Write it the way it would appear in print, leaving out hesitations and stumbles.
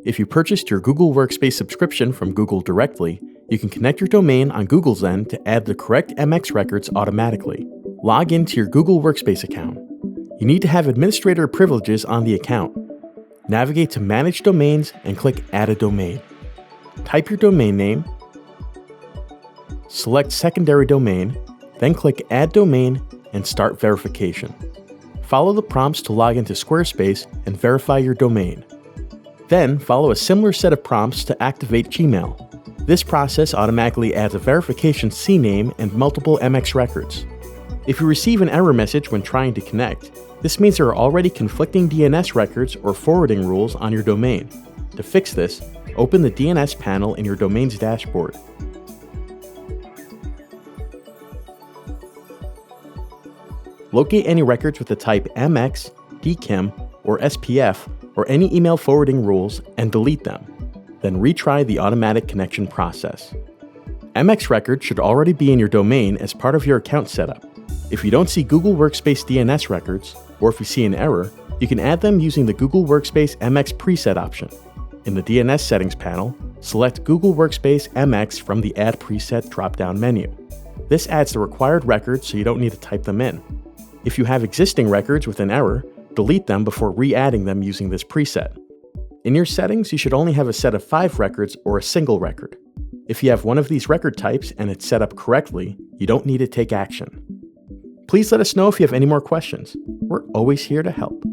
If you purchased your Google Workspace subscription from Google directly, you can connect your domain on Google's end to add the correct MX records automatically. Log into your Google Workspace account. You need to have administrator privileges on the account. Navigate to Manage Domains and click Add a Domain. Type your domain name, select Secondary Domain, then click Add Domain and start verification. Follow the prompts to log into Squarespace and verify your domain. Then follow a similar set of prompts to activate Gmail. This process automatically adds a verification CNAME and multiple MX records. If you receive an error message when trying to connect, this means there are already conflicting DNS records or forwarding rules on your domain. To fix this, open the DNS panel in your domain's dashboard. Locate any records with the type MX, DKIM, or SPF, or any email forwarding rules and delete them. Then retry the automatic connection process. MX records should already be in your domain as part of your account setup. If you don't see Google Workspace DNS records, or if you see an error, you can add them using the Google Workspace MX preset option. In the DNS settings panel, select Google Workspace MX from the Add Preset drop-down menu. This adds the required records so you don't need to type them in. If you have existing records with an error, delete them before re-adding them using this preset. In your settings, you should only have a set of 5 records or a single record. If you have one of these record types and it's set up correctly, you don't need to take action. Please let us know if you have any more questions. We're always here to help.